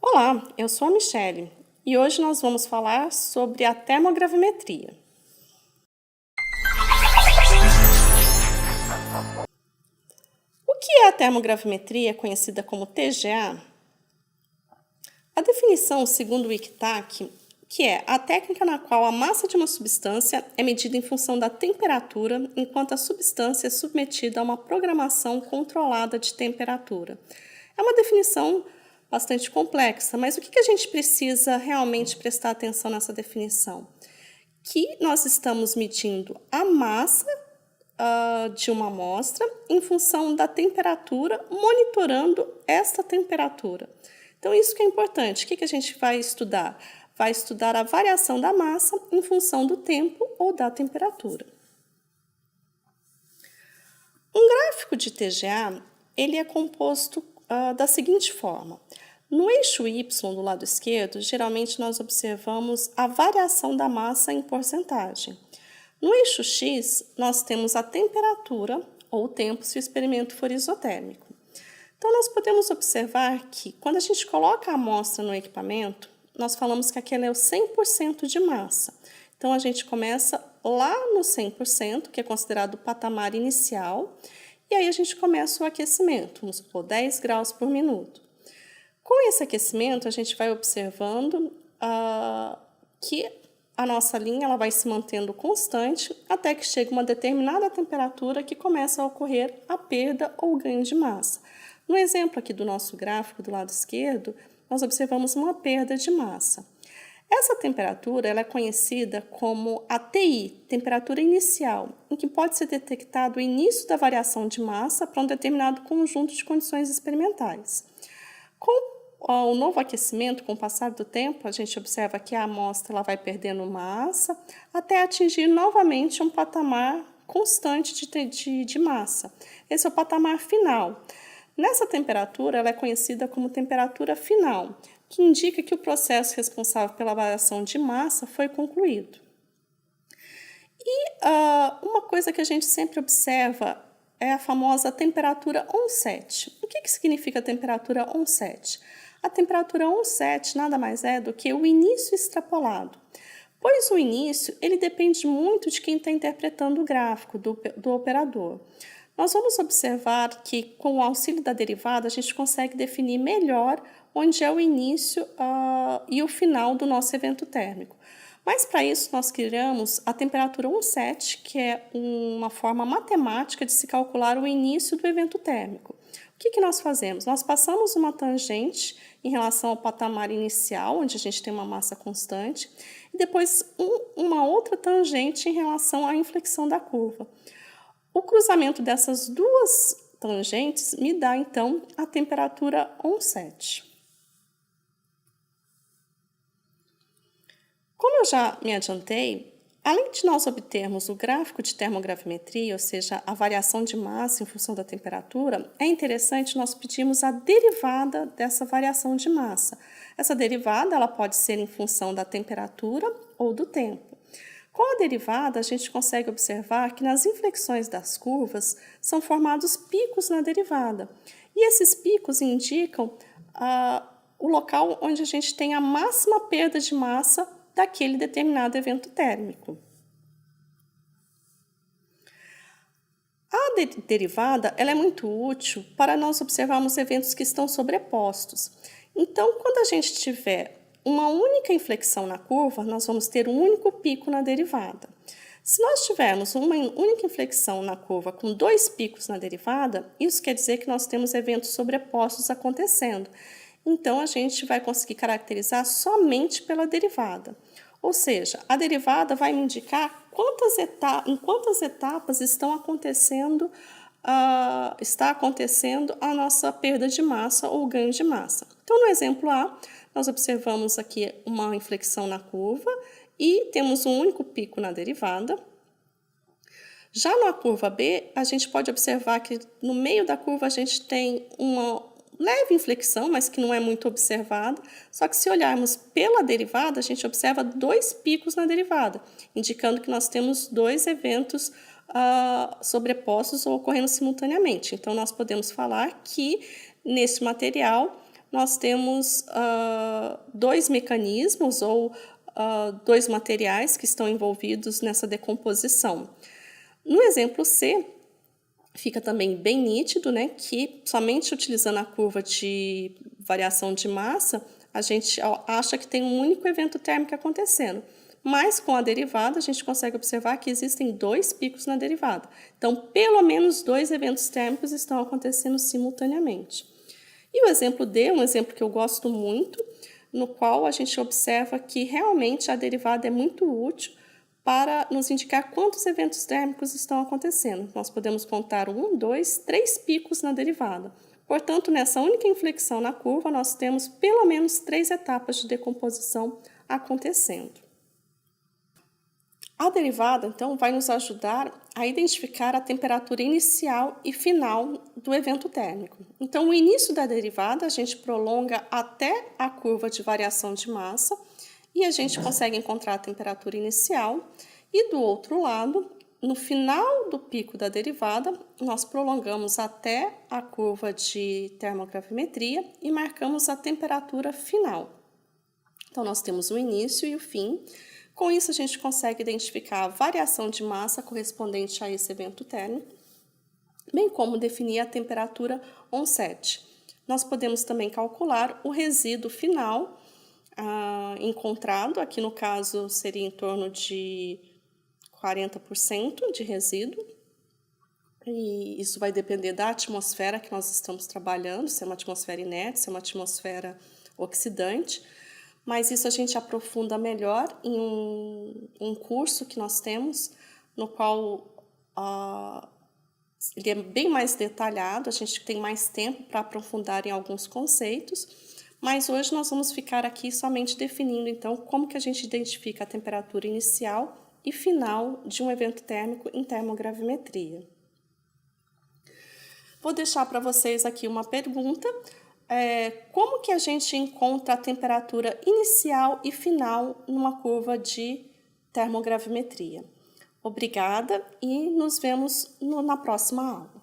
Olá, eu sou a Michele e hoje nós vamos falar sobre a termogravimetria. O que é a termogravimetria, conhecida como TGA? A definição, segundo o ICTAC, que é a técnica na qual a massa de uma substância é medida em função da temperatura, enquanto a substância é submetida a uma programação controlada de temperatura. É uma definição bastante complexa, mas o que a gente precisa realmente prestar atenção nessa definição? Que nós estamos medindo a massa de uma amostra em função da temperatura, monitorando esta temperatura. Então, isso que é importante. O que a gente vai estudar? Vai estudar a variação da massa em função do tempo ou da temperatura. Um gráfico de TGA, ele é composto da seguinte forma. No eixo Y, do lado esquerdo, geralmente nós observamos a variação da massa em porcentagem. No eixo X, nós temos a temperatura ou o tempo se o experimento for isotérmico. Então, nós podemos observar que, quando a gente coloca a amostra no equipamento, nós falamos que aquele é o 100% de massa. Então, a gente começa lá no 100%, que é considerado o patamar inicial, e aí a gente começa o aquecimento, vamos supor, 10 graus por minuto. Com esse aquecimento, a gente vai observando que a nossa linha ela vai se mantendo constante até que chega uma determinada temperatura que começa a ocorrer a perda ou ganho de massa. No exemplo aqui do nosso gráfico do lado esquerdo, nós observamos uma perda de massa. Essa temperatura ela é conhecida como a TI, temperatura inicial, em que pode ser detectado o início da variação de massa para um determinado conjunto de condições experimentais. Com o novo aquecimento, com o passar do tempo, a gente observa que a amostra ela vai perdendo massa até atingir novamente um patamar constante de massa. Esse é o patamar final. Nessa temperatura, ela é conhecida como temperatura final, que indica que o processo responsável pela variação de massa foi concluído. E uma coisa que a gente sempre observa é a famosa temperatura onset. O que significa temperatura onset? A temperatura onset nada mais é do que o início extrapolado, pois o início ele depende muito de quem está interpretando o gráfico, do operador. Nós vamos observar que, com o auxílio da derivada, a gente consegue definir melhor onde é o início e o final do nosso evento térmico. Mas, para isso, nós criamos a temperatura onset, que é uma forma matemática de se calcular o início do evento térmico. O que nós fazemos? Nós passamos uma tangente em relação ao patamar inicial, onde a gente tem uma massa constante, e depois uma outra tangente em relação à inflexão da curva. O cruzamento dessas duas tangentes me dá, então, a temperatura onset. Como eu já me adiantei, além de nós obtermos o gráfico de termogravimetria, ou seja, a variação de massa em função da temperatura, é interessante nós pedirmos a derivada dessa variação de massa. Essa derivada ela pode ser em função da temperatura ou do tempo. Com a derivada, a gente consegue observar que nas inflexões das curvas são formados picos na derivada. E esses picos indicam o local onde a gente tem a máxima perda de massa daquele determinado evento térmico. A derivada ela é muito útil para nós observarmos eventos que estão sobrepostos. Então, quando a gente tiver uma única inflexão na curva, nós vamos ter um único pico na derivada. Se nós tivermos uma única inflexão na curva com dois picos na derivada, isso quer dizer que nós temos eventos sobrepostos acontecendo. Então, a gente vai conseguir caracterizar somente pela derivada. Ou seja, a derivada vai me indicar em quantas etapas está acontecendo a nossa perda de massa ou ganho de massa. Então, no exemplo A, nós observamos aqui uma inflexão na curva e temos um único pico na derivada. Já na curva B, a gente pode observar que no meio da curva a gente tem uma leve inflexão, mas que não é muito observada. Só que se olharmos pela derivada, a gente observa dois picos na derivada, indicando que nós temos dois eventos sobrepostos ou ocorrendo simultaneamente. Então, nós podemos falar que nesse material nós temos dois mecanismos ou dois materiais que estão envolvidos nessa decomposição. No exemplo C, fica também bem nítido, né, que somente utilizando a curva de variação de massa, a gente acha que tem um único evento térmico acontecendo. Mas com a derivada, a gente consegue observar que existem dois picos na derivada. Então, pelo menos dois eventos térmicos estão acontecendo simultaneamente. E o exemplo D é um exemplo que eu gosto muito, no qual a gente observa que realmente a derivada é muito útil para nos indicar quantos eventos térmicos estão acontecendo. Nós podemos contar 1, 2, 3 picos na derivada. Portanto, nessa única inflexão na curva, nós temos pelo menos 3 etapas de decomposição acontecendo. A derivada, então, vai nos ajudar a identificar a temperatura inicial e final do evento térmico. Então, o início da derivada a gente prolonga até a curva de variação de massa e a gente consegue encontrar a temperatura inicial. E do outro lado, no final do pico da derivada, nós prolongamos até a curva de termogravimetria e marcamos a temperatura final. Então, nós temos o início e o fim. Com isso, a gente consegue identificar a variação de massa correspondente a esse evento térmico, bem como definir a temperatura onset. Nós podemos também calcular o resíduo final encontrado, aqui no caso seria em torno de 40% de resíduo, e isso vai depender da atmosfera que nós estamos trabalhando, se é uma atmosfera inerte, se é uma atmosfera oxidante. Mas isso a gente aprofunda melhor em um curso que nós temos, no qual ele é bem mais detalhado, a gente tem mais tempo para aprofundar em alguns conceitos, mas hoje nós vamos ficar aqui somente definindo, então, como que a gente identifica a temperatura inicial e final de um evento térmico em termogravimetria. Vou deixar para vocês aqui uma pergunta. Como que a gente encontra a temperatura inicial e final numa curva de termogravimetria? Obrigada e nos vemos na próxima aula.